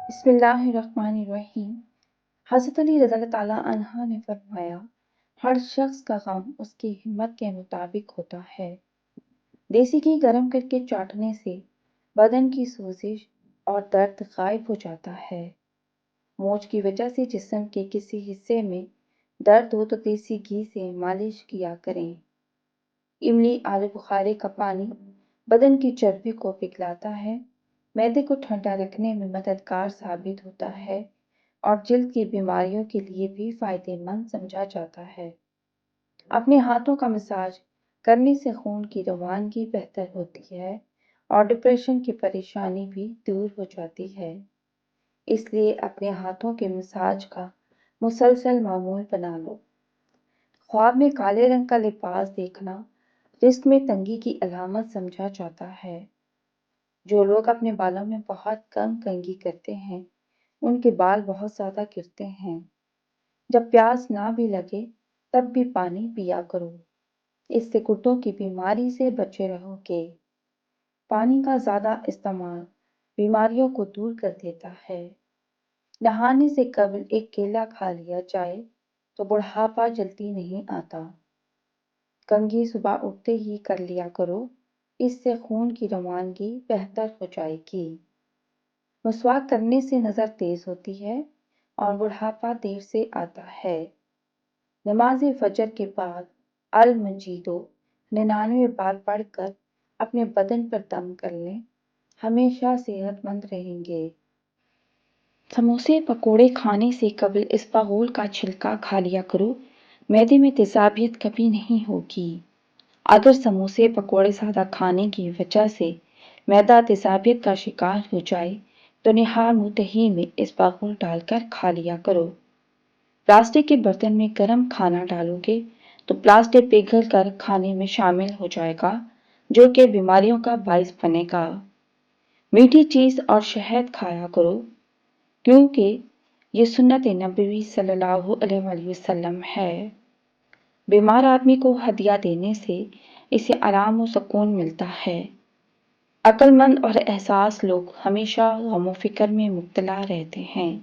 بسم اللہ الرحمن الرحیم۔ حضرت علی رضی اللہ تعالیٰ عنہ نے فرمایا، ہر شخص کا غم اس کی ہمت کے مطابق ہوتا ہے۔ دیسی گھی گرم کر کے چاٹنے سے بدن کی سوزش اور درد غائب ہو جاتا ہے۔ موچ کی وجہ سے جسم کے کسی حصے میں درد ہو تو دیسی گھی سے مالش کیا کریں۔ املی آلو بخارے کا پانی بدن کی چربی کو پگھلاتا ہے، معدے کو ٹھنڈا رکھنے میں مددگار ثابت ہوتا ہے اور جلد کی بیماریوں کے لیے بھی فائدہ مند سمجھا جاتا ہے۔ اپنے ہاتھوں کا مساج کرنے سے خون کی روانگی بہتر ہوتی ہے اور ڈپریشن کی پریشانی بھی دور ہو جاتی ہے۔ اس لیے اپنے ہاتھوں کے مساج کا مسلسل معمول بنا لو۔ خواب میں کالے رنگ کا لباس دیکھنا رزق میں تنگی کی علامت سمجھا جاتا ہے۔ جو لوگ اپنے بالوں میں بہت کم کنگھی کرتے ہیں ان کے بال بہت زیادہ گرتے ہیں۔ جب پیاس نہ بھی لگے تب بھی پانی پیا کرو، اس سے گردوں کی بیماری سے بچے رہو گے۔ پانی کا زیادہ استعمال بیماریوں کو دور کر دیتا ہے۔ نہانے سے قبل ایک کیلا کھا لیا جائے تو بڑھاپا جلدی نہیں آتا۔ کنگھی صبح اٹھتے ہی کر لیا کرو، اس سے خون کی روانگی بہتر ہو جائے گی۔ مسواک کرنے سے نظر تیز ہوتی ہے اور بڑھاپا دیر سے آتا ہے۔ نماز فجر کے بعد المنجیدو 99 بار پڑھ کر اپنے بدن پر دم کر لیں، ہمیشہ صحت مند رہیں گے۔ سموسے پکوڑے کھانے سے قبل اسپاغول کا چھلکا کھا لیا کرو، معدے میں تیزابیت کبھی نہیں ہوگی۔ اگر سموسے پکوڑے زیادہ کھانے کی وجہ سے معدہ تیزابیت کا شکار ہو جائے تو نہار منہ دہی میں اسپاغول ڈال کر کھا لیا کرو۔ پلاسٹک کے برتن میں گرم کھانا ڈالو گے تو پلاسٹک پگھل کر کھانے میں شامل ہو جائے گا، جو کہ بیماریوں کا باعث بنے گا۔ میٹھی چیز اور شہد کھایا کرو، کیونکہ یہ سنت نبوی صلی اللہ علیہ وآلہ وسلم ہے۔ بیمار آدمی کو ہدیہ دینے سے اسے آرام و سکون ملتا ہے۔ عقل مند اور احساس لوگ ہمیشہ غم و فکر میں مبتلا رہتے ہیں۔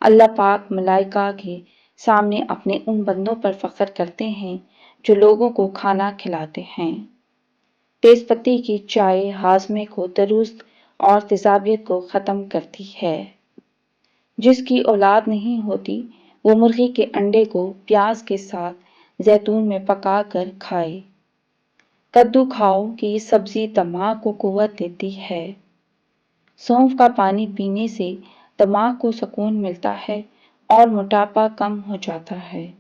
اللہ پاک ملائکہ کے سامنے اپنے ان بندوں پر فخر کرتے ہیں جو لوگوں کو کھانا کھلاتے ہیں۔ تیز پتی کی چائے ہاضمے کو درست اور تیزابیت کو ختم کرتی ہے۔ جس کی اولاد نہیں ہوتی وہ مرغی کے انڈے کو پیاز کے ساتھ زیتون میں پکا کر کھائے۔ کدو کھاؤ کہ یہ سبزی دماغ کو قوت دیتی ہے۔ سونف کا پانی پینے سے دماغ کو سکون ملتا ہے اور موٹاپا کم ہو جاتا ہے۔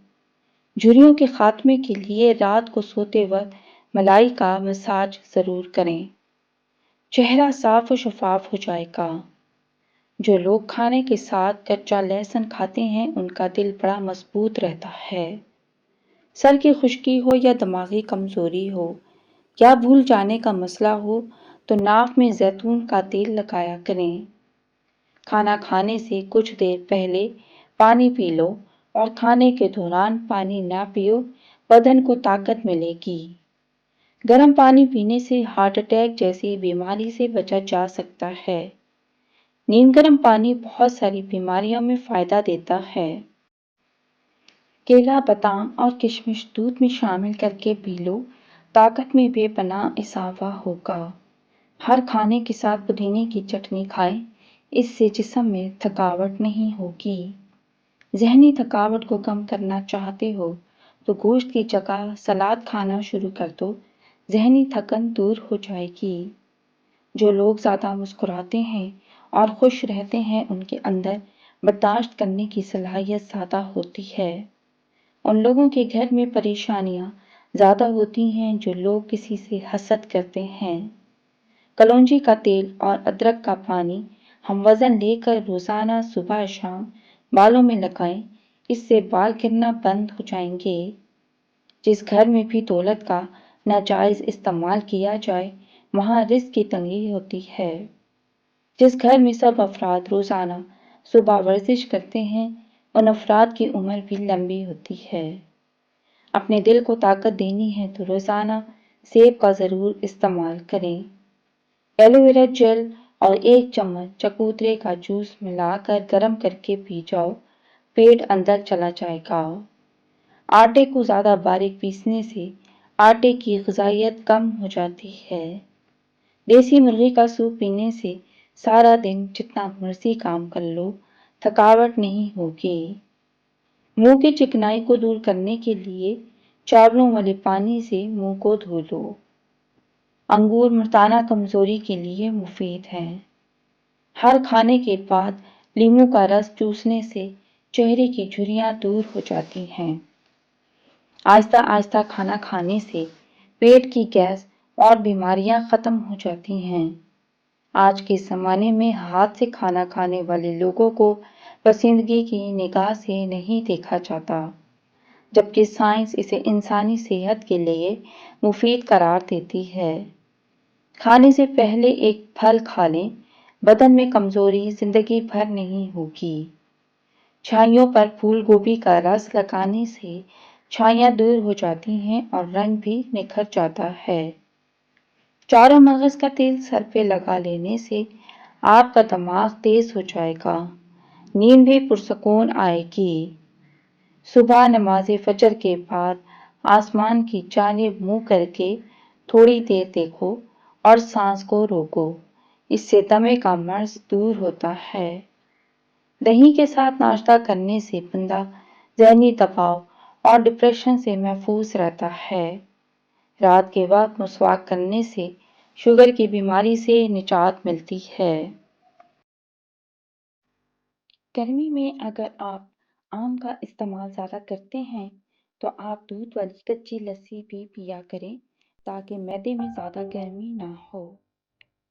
جھریوں کے خاتمے کے لیے رات کو سوتے وقت ملائی کا مساج ضرور کریں، چہرہ صاف و شفاف ہو جائے گا۔ جو لوگ کھانے کے ساتھ کچا لہسن کھاتے ہیں ان کا دل بڑا مضبوط رہتا ہے۔ سر کی خشکی ہو یا دماغی کمزوری ہو یا بھول جانے کا مسئلہ ہو تو ناک میں زیتون کا تیل لگایا کریں۔ کھانا کھانے سے کچھ دیر پہلے پانی پی لو اور کھانے کے دوران پانی نہ پیو، بدن کو طاقت ملے گی۔ گرم پانی پینے سے ہارٹ اٹیک جیسی بیماری سے بچا جا سکتا ہے۔ نیم گرم پانی بہت ساری بیماریوں میں فائدہ دیتا ہے۔ کیلا، بادام اور کشمش دودھ میں شامل کر کے پی لو، طاقت میں بے پناہ اضافہ ہوگا۔ ہر کھانے کے ساتھ پودینے کی چٹنی کھائیں، اس سے جسم میں تھکاوٹ نہیں ہوگی۔ ذہنی تھکاوٹ کو کم کرنا چاہتے ہو تو گوشت کی جگہ سلاد کھانا شروع کر دو، ذہنی تھکن دور ہو جائے گی۔ جو لوگ زیادہ مسکراتے ہیں اور خوش رہتے ہیں ان کے اندر برداشت کرنے کی صلاحیت زیادہ ہوتی ہے۔ ان لوگوں کے گھر میں پریشانیاں زیادہ ہوتی ہیں جو لوگ کسی سے حسد کرتے ہیں۔ کلونجی کا تیل اور ادرک کا پانی ہم وزن لے کر روزانہ صبح شام بالوں میں لگائیں، اس سے بال گرنا بند ہو جائیں گے۔ جس گھر میں بھی دولت کا ناجائز استعمال کیا جائے وہاں رزق کی تنگی ہوتی ہے۔ جس گھر میں سب افراد روزانہ صبح ورزش کرتے ہیں ان افراد کی عمر بھی لمبی ہوتی ہے۔ اپنے دل کو طاقت دینی ہے تو روزانہ سیب کا ضرور استعمال کریں۔ ایلو ویرا جیل اور 1 چمچ چکوترے کا جوس ملا کر گرم کر کے پی جاؤ، پیٹ اندر چلا جائے گا۔ آٹے کو زیادہ باریک پیسنے سے آٹے کی غذائیت کم ہو جاتی ہے۔ دیسی مرغی کا سوپ پینے سے سارا دن جتنا مرضی کام کر لو، تھکاوٹ نہیں ہوگی۔ منہ کی چکنائی کو دور کرنے کے لیے چاولوں والے پانی سے منہ کو دھو لو۔ انگور مردانہ کمزوری کے لیے مفید ہیں۔ ہر کھانے کے بعد لیموں کا رس چوسنے سے چہرے کی جھریاں دور ہو جاتی ہیں۔ آہستہ آہستہ کھانا کھانے سے پیٹ کی گیس اور بیماریاں ختم ہو جاتی ہیں۔ آج کے زمانے میں ہاتھ سے کھانا کھانے والے لوگوں کو پسندیدگی کی نگاہ سے نہیں دیکھا جاتا، جبکہ سائنس اسے انسانی صحت کے لیے مفید قرار دیتی ہے۔ کھانے سے پہلے ایک پھل کھا لیں، بدن میں کمزوری زندگی بھر نہیں ہوگی۔ چھائیوں پر پھول گوبھی کا رس لگانے سے چھائیاں دور ہو جاتی ہیں اور رنگ بھی نکھر جاتا ہے۔ چاروں مغز کا تیل سر پہ لگا لینے سے آپ کا دماغ تیز ہو جائے گا، نیند بھی پرسکون آئے گی۔ صبح نماز فجر کے بعد آسمان کی جانب منہ کر کے تھوڑی دیر دیکھو اور سانس کو روکو، اس سے دمے کا مرض دور ہوتا ہے۔ دہی کے ساتھ ناشتہ کرنے سے بندہ ذہنی دباؤ اور ڈپریشن سے محفوظ رہتا ہے۔ رات کے وقت مسواک کرنے سے شوگر کی بیماری سے نجات ملتی ہے۔ گرمی میں اگر آپ آم کا استعمال زیادہ کرتے ہیں تو آپ دودھ والی کچی لسی بھی پیا کریں تاکہ معدے میں زیادہ گرمی نہ ہو۔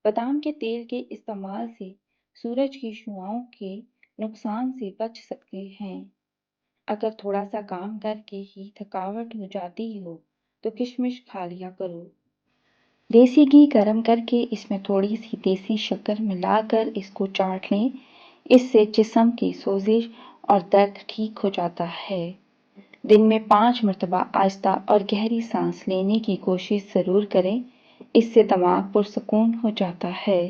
بادام کے تیل کے استعمال سے سورج کی شعاؤں کے نقصان سے بچ سکتے ہیں۔ اگر تھوڑا سا کام کر کے ہی تھکاوٹ ہو جاتی ہو تو کشمش کھا لیا کرو۔ دیسی گھی گرم کر کے اس میں تھوڑی سی دیسی شکر ملا کر اس کو چاٹ لیں، اس سے جسم کی سوزش اور درد ٹھیک ہو جاتا ہے۔ دن میں 5 مرتبہ آہستہ اور گہری سانس لینے کی کوشش ضرور کریں، اس سے دماغ پرسکون ہو جاتا ہے۔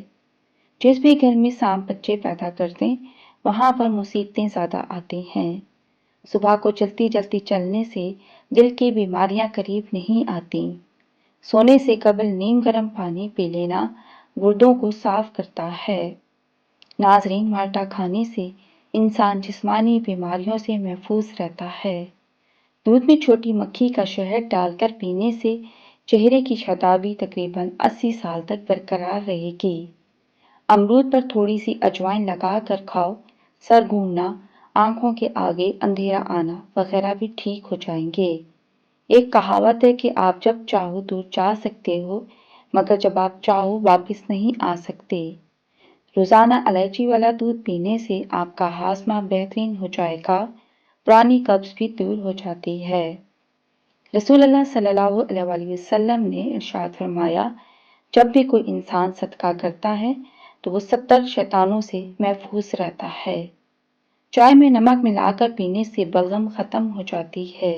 جس بھی گھر میں سانپ بچے پیدا کرتے وہاں پر مصیبتیں زیادہ آتی ہیں۔ صبح کو جلدی جلدی چلنے سے دل کی بیماریاں قریب نہیں آتی۔ سونے سے قبل نیم گرم پانی پی لینا گردوں کو صاف کرتا ہے۔ ناظرین، مالٹا کھانے سے انسان جسمانی بیماریوں سے محفوظ رہتا ہے۔ دودھ میں چھوٹی مکھی کا شہد ڈال کر پینے سے چہرے کی شادابی تقریباً 80 سال تک برقرار رہے گی۔ امرود پر تھوڑی سی اجوائن لگا کر کھاؤ، سر گھومنا، آنکھوں کے آگے اندھیرا آنا وغیرہ بھی ٹھیک ہو جائیں گے۔ ایک کہاوت ہے کہ آپ جب چاہو دور جا سکتے ہو مگر جب آپ چاہو واپس نہیں آ سکتے۔ روزانہ الائچی والا دودھ پینے سے آپ کا ہاضمہ بہترین ہو جائے گا، پرانی قبض بھی دور ہو جاتی ہے۔ رسول اللہ صلی اللہ علیہ وآلہ وسلم نے ارشاد فرمایا، جب بھی کوئی انسان صدقہ کرتا ہے تو وہ 70 شیطانوں سے محفوظ رہتا ہے۔ چائے میں نمک ملا کر پینے سے بلغم ختم ہو جاتی ہے۔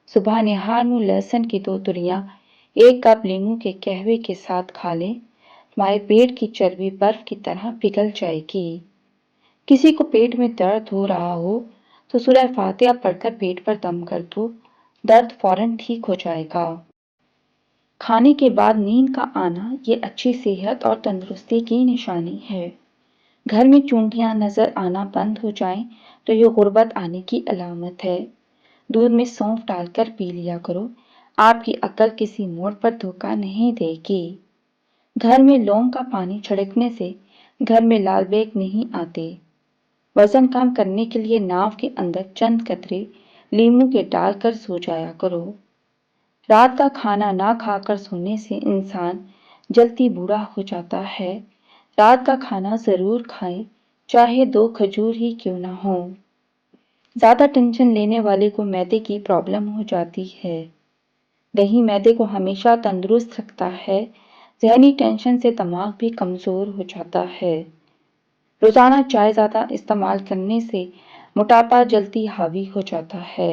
صبح نہار میں لہسن کی 2 تریاں 1 کپ لیموں کے قہوے کے ساتھ کھا لیں، تمہارے پیٹ کی چربی برف کی طرح پگھل جائے گی۔ کسی کو پیٹ میں درد ہو رہا ہو تو سورہ فاتحہ پڑھ کر پیٹ پر دم کر دو، درد فوراً ٹھیک ہو جائے گا۔ کھانے کے بعد نیند کا آنا یہ اچھی صحت اور تندرستی کی نشانی ہے۔ گھر میں چونٹیاں نظر آنا بند ہو جائیں تو یہ غربت آنے کی علامت ہے۔ دودھ میں سونف ڈال کر پی لیا کرو، آپ کی عقل کسی موڑ پر دھوکہ نہیں دے گی۔ گھر میں لونگ کا پانی چھڑکنے سے گھر میں لال بیگ نہیں آتے۔ وزن کم کرنے کے لیے ناف کے اندر چند قطرے لیموں کے ڈال کر سو جایا کرو۔ رات کا کھانا نہ کھا کر سونے سے انسان جلدی بوڑھا ہو جاتا ہے۔ رات کا کھانا ضرور کھائیں، چاہے 2 کھجور ہی کیوں نہ ہو۔ زیادہ ٹینشن لینے والے کو معدے کی پرابلم ہو جاتی ہے۔ دہی معدے کو ہمیشہ تندرست رکھتا ہے، ذہنی ٹینشن سے دماغ بھی کمزور ہو جاتا ہے۔ روزانہ چائے زیادہ استعمال کرنے سے موٹاپا جلدی حاوی ہو جاتا ہے۔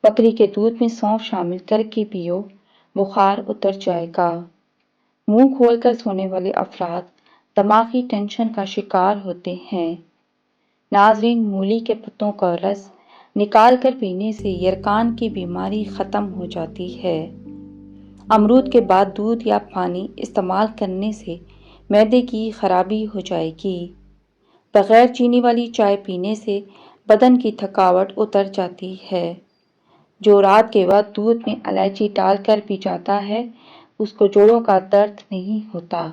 بکری کے دودھ میں سونف شامل کر کے پیو، بخار اتر جائے گا۔ منہ کھول کر سونے والے افراد دماغی ٹینشن کا شکار ہوتے ہیں۔ ناظرین، مولی کے پتوں کا رس نکال کر پینے سے یرقان کی بیماری ختم ہو جاتی ہے۔ امرود کے بعد دودھ یا پانی استعمال کرنے سے معدے کی خرابی ہو جائے گی۔ بغیر چینی والی چائے پینے سے بدن کی تھکاوٹ اتر جاتی ہے۔ جو رات کے وقت دودھ میں الائچی ڈال کر پی جاتا ہے، اس کو جوڑوں کا درد نہیں ہوتا۔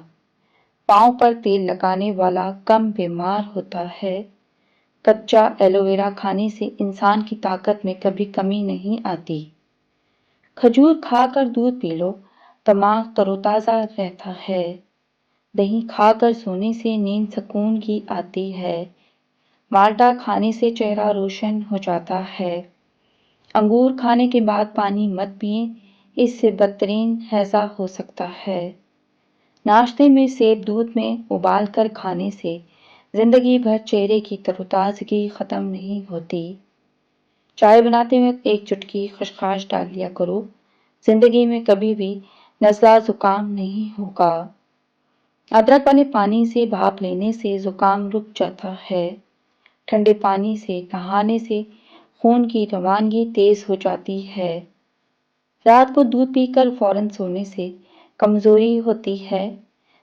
پاؤں پر تیل لگانے والا کم بیمار ہوتا ہے۔ کچا ایلو ویرا کھانے سے انسان کی طاقت میں کبھی کمی نہیں آتی۔ کھجور کھا کر دودھ پی لو، دماغ تر و تازہ رہتا ہے۔ دہی کھا کر سونے سے نیند سکون کی آتی ہے۔ مالٹا کھانے سے چہرہ روشن ہو جاتا ہے۔ انگور کھانے کے بعد پانی مت پئیں، اس سے بدترین ہیضہ ہو سکتا ہے۔ ناشتے میں سیب دودھ میں ابال کر کھانے سے زندگی بھر چہرے کی تر و تازگی ختم نہیں ہوتی۔ چائے بناتے وقت ایک چٹکی خسخاش ڈال لیا کرو، زندگی میں کبھی بھی نزلہ زکام نہیں ہوگا۔ ادرک والے پانی سے بھاپ لینے سے زکام رک جاتا ہے۔ ٹھنڈے پانی سے نہانے سے خون کی روانگی تیز ہو جاتی ہے۔ رات کو دودھ پی کر فوراً سونے سے کمزوری ہوتی ہے۔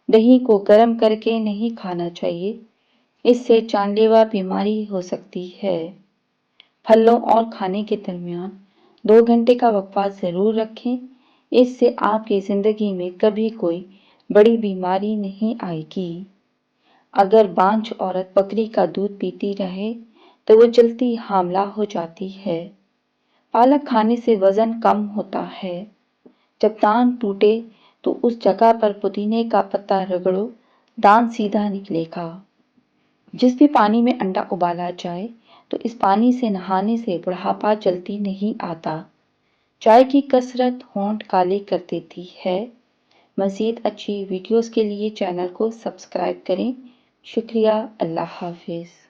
دہی کو گرم کر کے نہیں کھانا چاہیے، اس سے جان لیوا بیماری ہو سکتی ہے۔ پھلوں اور کھانے کے درمیان 2 گھنٹے کا وقفہ ضرور رکھیں، اس سے آپ کی زندگی میں کبھی کوئی بڑی بیماری نہیں آئے گی۔ اگر بانجھ عورت بکری کا دودھ پیتی رہے تو وہ جلدی حاملہ ہو جاتی ہے۔ پالک کھانے سے وزن کم ہوتا ہے۔ جب دانت ٹوٹے تو اس جگہ پر پودینے کا پتا رگڑو، دانت سیدھا نکلے گا۔ جس بھی پانی میں انڈا ابالا جائے تو اس پانی سے نہانے سے بڑھاپا جلدی نہیں آتا۔ چائے کی کثرت ہونٹ کالے کر دیتی ہے۔ مزید اچھی ویڈیوز کے لیے چینل کو سبسکرائب کریں۔ شکریہ۔ اللہ حافظ۔